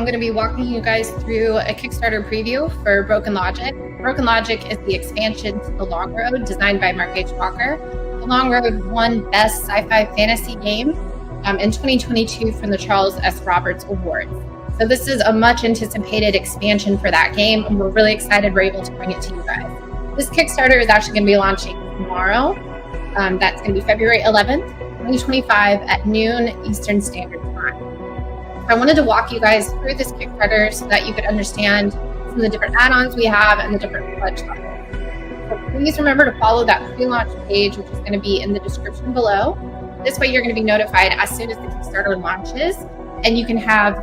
going to be walking you guys through a Kickstarter preview for Broken Logic. Broken Logic is the expansion to The Long Road, designed by Mark H. Walker. The Long Road won Best Sci-Fi Fantasy Game in 2022 from the Charles S. Roberts Awards. So this is a much anticipated expansion for that game, and we're really excited we're able to bring it to you guys. This Kickstarter is actually going to be launching tomorrow. That's going to be February 11th, 2025 at noon Eastern Standard Time. I wanted to walk you guys through this Kickstarter so that you could understand some of the different add-ons we have and the different pledge levels. So please remember to follow that pre-launch page, which is going to be in the description below. This way you're going to be notified as soon as the Kickstarter launches, and you can have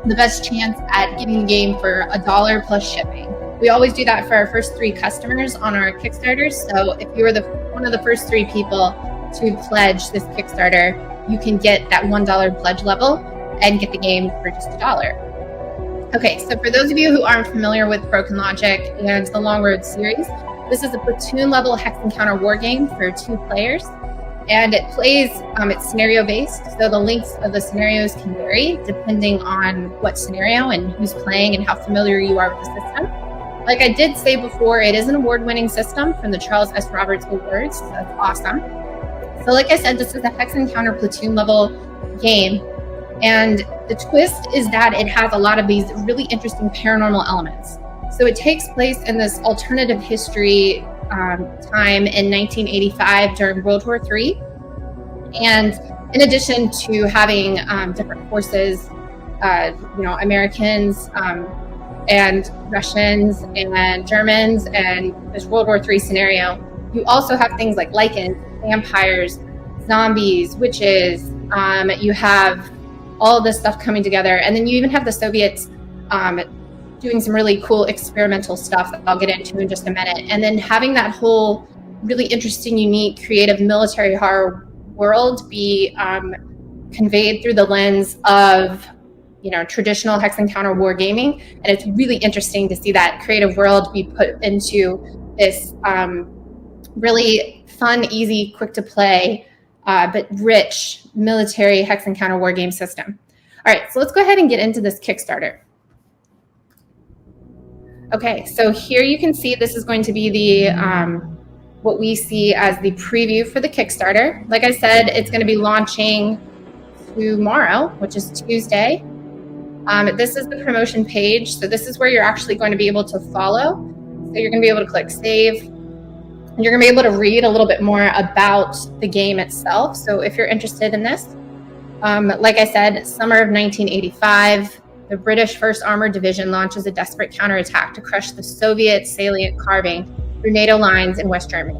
the best chance at getting the game for $1 plus shipping. We always do that for our first 3 customers on our Kickstarter. So if you were one of the first 3 people to pledge this Kickstarter, you can get that $1 pledge level and get the game for just $1. Okay, so for those of you who aren't familiar with Broken Logic and the Long Road series, this is a platoon level hex encounter war game for 2 players, and it plays, it's scenario based, so the lengths of the scenarios can vary depending on what scenario and who's playing and how familiar you are with the system. Like I did say before, it is an award-winning system from the Charles S. Roberts Awards, so that's awesome. So like I said, this is a hex encounter platoon level game. And the twist is that it has a lot of these really interesting paranormal elements. So it takes place in this alternative history time in 1985 during World War III. And in addition to having different forces, Americans and Russians and Germans and this World War III scenario, you also have things like lichens, vampires, zombies, witches. You have all of this stuff coming together. And then you even have the Soviets doing some really cool experimental stuff that I'll get into in just a minute. And then having that whole really interesting, unique, creative military horror world be conveyed through the lens of, traditional hex encounter war gaming. And it's really interesting to see that creative world be put into this really fun, easy, quick to play, but rich military hex encounter war game system. All right, so let's go ahead and get into this Kickstarter. Okay, so here you can see this is going to be the what we see as the preview for the Kickstarter. Like I said, it's going to be launching tomorrow, which is Tuesday. This is the promotion page. So this is where you're actually going to be able to follow. So you're going to be able to click save. You're going to be able to read a little bit more about the game itself. So if you're interested in this, like I said, summer of 1985, the British 1st Armored Division launches a desperate counterattack to crush the Soviet salient carving through NATO lines in West Germany.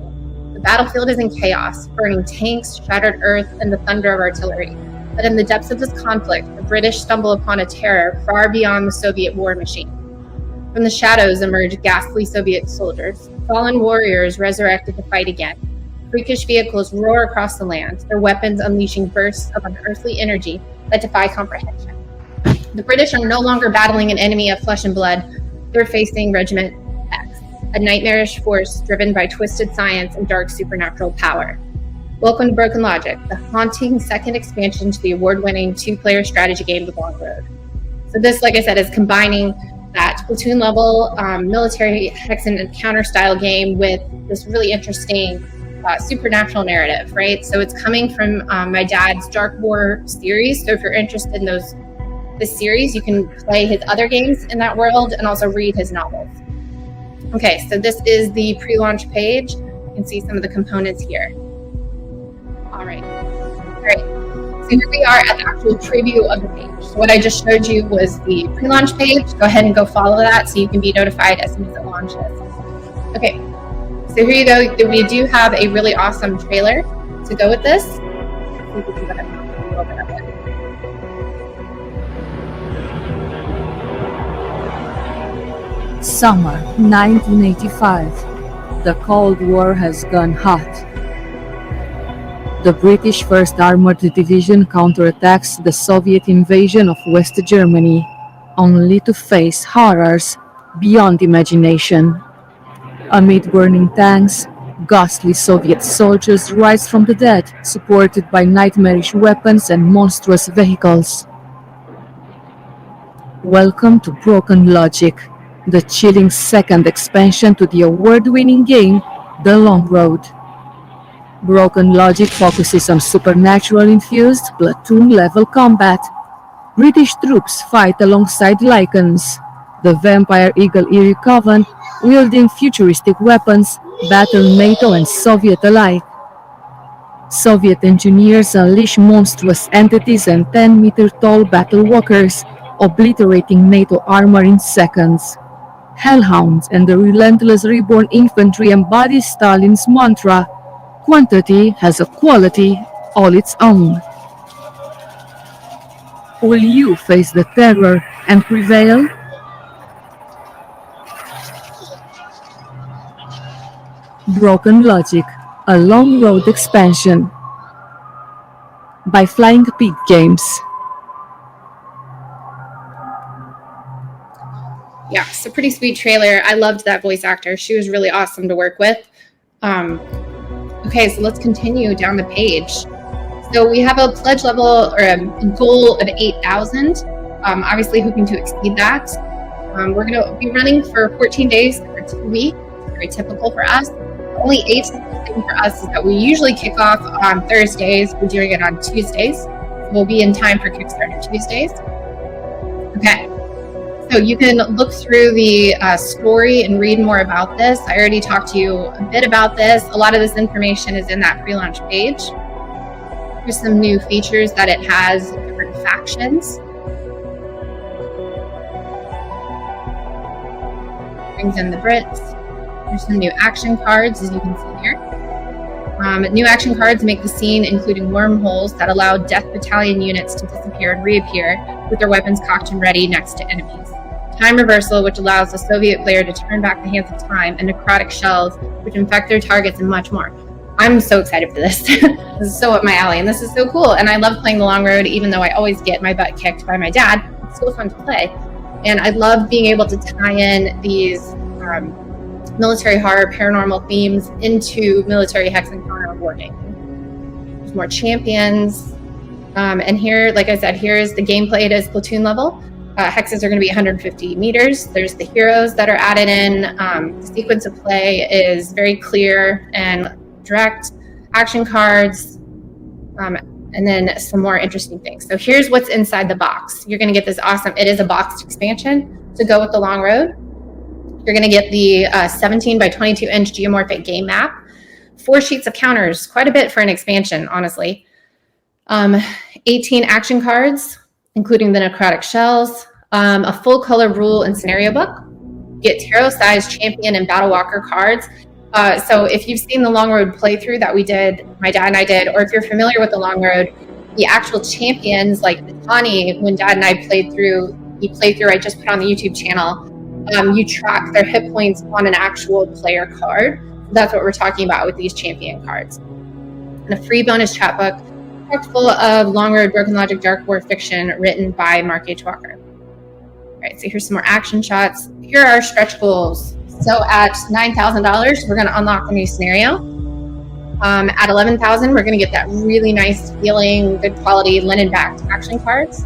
The battlefield is in chaos, burning tanks, shattered earth, and the thunder of artillery. But in the depths of this conflict, the British stumble upon a terror far beyond the Soviet war machine. From the shadows emerge ghastly Soviet soldiers, fallen warriors resurrected to fight again. Freakish vehicles roar across the land, their weapons unleashing bursts of unearthly energy that defy comprehension. The British are no longer battling an enemy of flesh and blood. They're facing Regiment X, a nightmarish force driven by twisted science and dark supernatural power. Welcome to Broken Logic, the haunting second expansion to the award-winning 2-player strategy game, The Long Road. So this, like I said, is combining that platoon level military hex and encounter style game with this really interesting supernatural narrative, right? So it's coming from my dad's Dark War series. So if you're interested in this series, you can play his other games in that world and also read his novels. Okay, so this is the pre-launch page. You can see some of the components here. All right. So here we are at the actual preview of the page. So what I just showed you was the pre-launch page. Go ahead and go follow that so you can be notified as soon as it launches. Okay, so here you go. We do have a really awesome trailer to go with this. Let's see if we can go ahead and talk a little bit of it. Summer 1985. The Cold War has gone hot. The British 1st Armored Division counterattacks the Soviet invasion of West Germany, only to face horrors beyond imagination. Amid burning tanks, ghastly Soviet soldiers rise from the dead, supported by nightmarish weapons and monstrous vehicles. Welcome to Broken Logic, the chilling second expansion to the award-winning game, The Long Road. Broken Logic focuses on supernatural-infused platoon-level combat. British troops fight alongside Lycans, the Vampire Eagle Eerie Coven, wielding futuristic weapons, battle NATO and Soviet alike. Soviet engineers unleash monstrous entities and 10-meter-tall battle walkers, obliterating NATO armor in seconds. Hellhounds and the relentless reborn infantry embody Stalin's mantra, quantity has a quality all its own. Will you face the terror and prevail? Broken Logic, a Long Road expansion by Flying Pig Games. Yeah, so pretty sweet trailer. I loved that voice actor. She was really awesome to work with. Okay, so let's continue down the page. So we have a pledge level or a goal of 8,000. Obviously hoping to exceed that. We're going to be running for 14 days or 2 weeks. Very typical for us. The only atypical thing for us is that we usually kick off on Thursdays. We're doing it on Tuesdays. We'll be in time for Kickstarter Tuesdays. Okay. So you can look through the story and read more about this. I already talked to you a bit about this. A lot of this information is in that pre-launch page. Here's some new features that it has, different factions. Brings in the Brits. There's some new action cards, as you can see here. New action cards make the scene, including wormholes that allow Death Battalion units to disappear and reappear with their weapons cocked and ready next to enemies. Time reversal, which allows the Soviet player to turn back the hands of time, and necrotic shells, which infect their targets, and much more. I'm so excited for this. This is so up my alley, and this is so cool. And I love playing the Long Road, even though I always get my butt kicked by my dad. It's still fun to play. And I love being able to tie in these military horror, paranormal themes into military hex encounter wargaming. There's more champions. And here, like I said, here's the gameplay. It is platoon level. Hexes are going to be 150 meters. There's the heroes that are added in. The sequence of play is very clear and direct. Action cards, and then some more interesting things. So here's what's inside the box. You're going to get this awesome, it is a boxed expansion to go with the Long Road. You're going to get the 17 by 22 inch geomorphic game map, 4 sheets of counters, quite a bit for an expansion, honestly. 18 action cards, including the necrotic shells, a full color rule and scenario book, get tarot-sized champion and battle walker cards. So if you've seen the Long Road playthrough that we did, my dad and I did, or if you're familiar with the Long Road, the actual champions like Tani, when dad and I played through the playthrough I just put on the YouTube channel, you track their hit points on an actual player card. That's what we're talking about with these champion cards. And a free bonus chat book full of Long Road, Broken Logic, Dark War fiction written by Mark H. Walker. All right, so here's some more action shots. Here are our stretch goals. So at $9,000, we're going to unlock a new scenario. At $11,000, we're going to get that really nice feeling, good quality linen-backed action cards.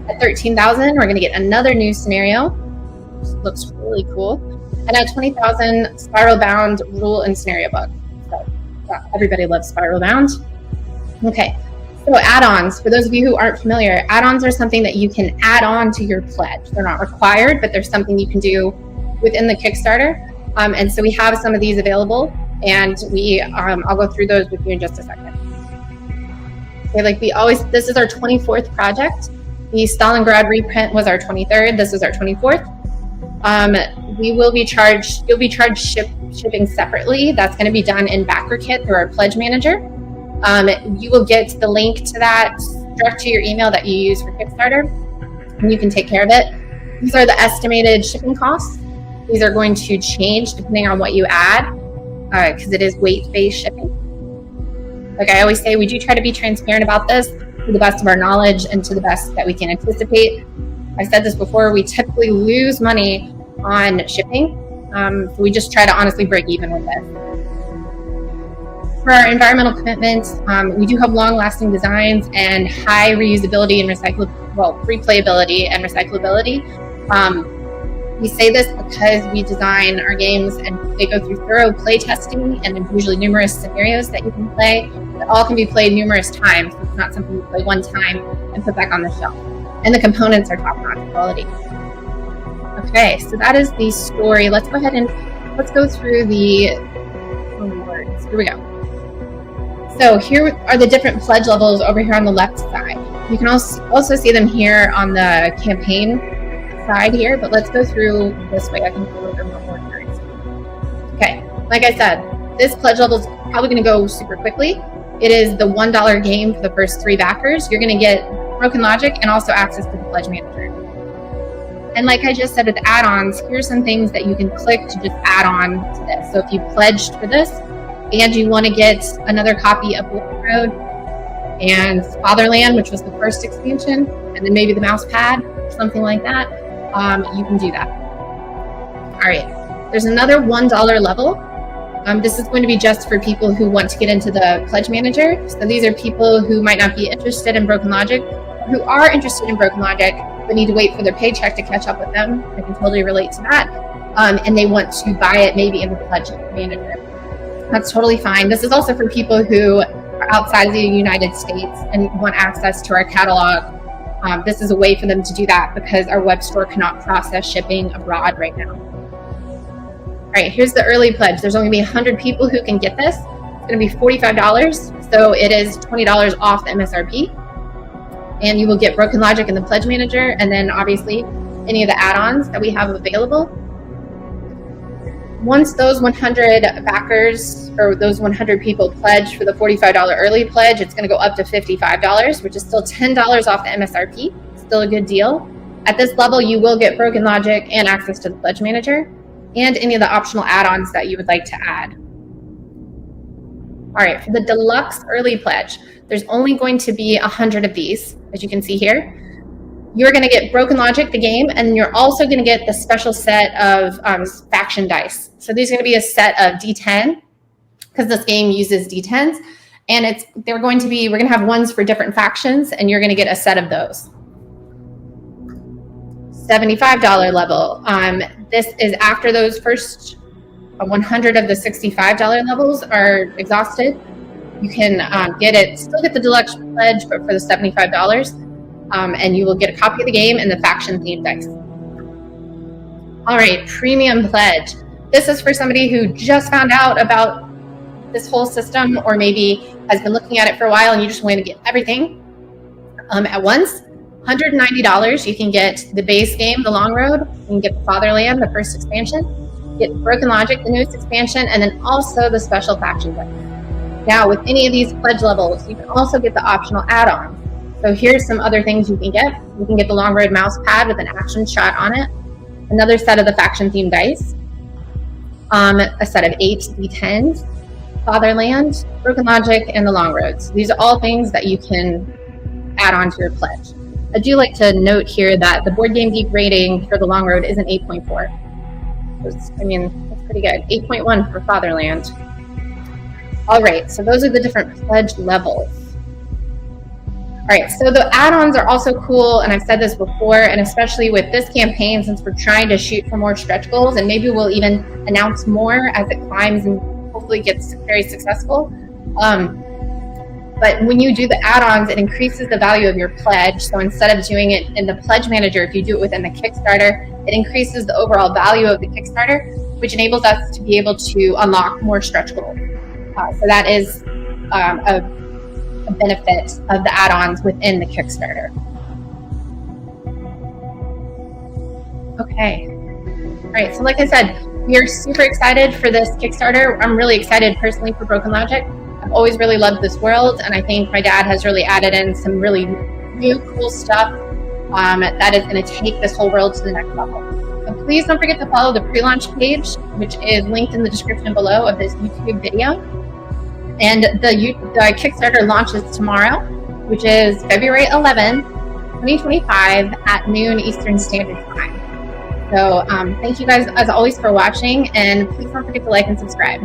At $13,000, we're going to get another new scenario, which looks really cool. And at $20,000, Spiral Bound rule and scenario book. So everybody loves Spiral Bound. Okay. So add-ons, for those of you who aren't familiar, add-ons are something that you can add on to your pledge. They're not required, but there's something you can do within the Kickstarter. And so we have some of these available, and I'll go through those with you in just a second. Okay, like this is our 24th project. The Stalingrad reprint was our 23rd. This was our 24th. You'll be charged shipping separately. That's going to be done in BackerKit through our pledge manager. You will get the link to that direct to your email that you use for Kickstarter, and you can take care of it. These are the estimated shipping costs. These are going to change depending on what you add, because it is weight-based shipping. Like I always say, we do try to be transparent about this to the best of our knowledge and to the best that we can anticipate. I said this before, we typically lose money on shipping, so we just try to honestly break even with this. For our environmental commitments, we do have long-lasting designs and high reusability and replayability and recyclability. We say this because we design our games and they go through thorough play testing, and there's usually numerous scenarios that you can play that all can be played numerous times. It's not something you play one time and put back on the shelf. And the components are top-notch quality. Okay, so that is the story. Let's go ahead and let's go through the rewards. Here we go. So here are the different pledge levels over here on the left side. You can also see them here on the campaign side here, but let's go through this way. I can go a little bit more words. Okay, like I said, this pledge level is probably going to go super quickly. It is the $1 game for the first 3 backers. You're going to get Broken Logic and also access to the pledge manager. And like I just said with add-ons, here's some things that you can click to just add on to this. So if you pledged for this and you want to get another copy of Long Road and Fatherland, which was the first expansion, and then maybe the mouse pad, something like that, you can do that. All right, there's another $1 level. This is going to be just for people who want to get into the pledge manager. So these are people who might not be interested in Broken Logic, who are interested in Broken Logic, but need to wait for their paycheck to catch up with them. I can totally relate to that. And they want to buy it maybe in the pledge manager. That's totally fine. This is also for people who are outside the United States and want access to our catalog. This is a way for them to do that because our web store cannot process shipping abroad right now. All right, here's the early pledge. There's only going to be 100 people who can get this. It's going to be $45, so it is $20 off the MSRP. And you will get Broken Logic in the pledge manager, and then obviously any of the add-ons that we have available. Once those 100 backers or those 100 people pledge for the $45 early pledge, it's going to go up to $55, which is still $10 off the MSRP. Still a good deal. At this level, you will get Broken Logic and access to the pledge manager and any of the optional add-ons that you would like to add. All right, for the deluxe early pledge, there's only going to be 100 of these, as you can see here. You're going to get Broken Logic, the game, and you're also going to get the special set of faction dice. So these are going to be a set of D10, because this game uses D10s, and we're going to have ones for different factions, and you're going to get a set of those. $75 level. This is after those first 100 of the $65 levels are exhausted. You can still get the deluxe pledge, but for the $75. And you will get a copy of the game and the faction themed dice. All right, premium pledge. This is for somebody who just found out about this whole system, or maybe has been looking at it for a while and you just want to get everything at once. $190, you can get the base game, The Long Road. You can get Fatherland, the first expansion. Get Broken Logic, the newest expansion, and then also the special faction dice. Now, with any of these pledge levels, you can also get the optional add-ons. So here's some other things you can get. You can get the Long Road mouse pad with an action shot on it, another set of the faction themed dice, a set of 8 D10s, Fatherland, Broken Logic, and the Long Roads. These are all things that you can add on to your pledge. I do like to note here that the Board Game Geek rating for the Long Road is an 8.4. That's pretty good. 8.1 for Fatherland. All right, so those are the different pledge levels. All right, so the add-ons are also cool, and I've said this before, and especially with this campaign, since we're trying to shoot for more stretch goals, and maybe we'll even announce more as it climbs and hopefully gets very successful. But when you do the add-ons, it increases the value of your pledge. So instead of doing it in the pledge manager, if you do it within the Kickstarter, it increases the overall value of the Kickstarter, which enables us to be able to unlock more stretch goals. So that is a benefit of the add-ons within the Kickstarter. Okay. All right, so like I said, we are super excited for this Kickstarter. I'm really excited personally for Broken Logic. I've always really loved this world, and I think my dad has really added in some really new cool stuff that is going to take this whole world to the next level. So please don't forget to follow the pre-launch page, which is linked in the description below of this YouTube video. And the Kickstarter launches tomorrow, which is February 11, 2025 at noon Eastern Standard Time. So thank you guys, as always, for watching, and please don't forget to like and subscribe.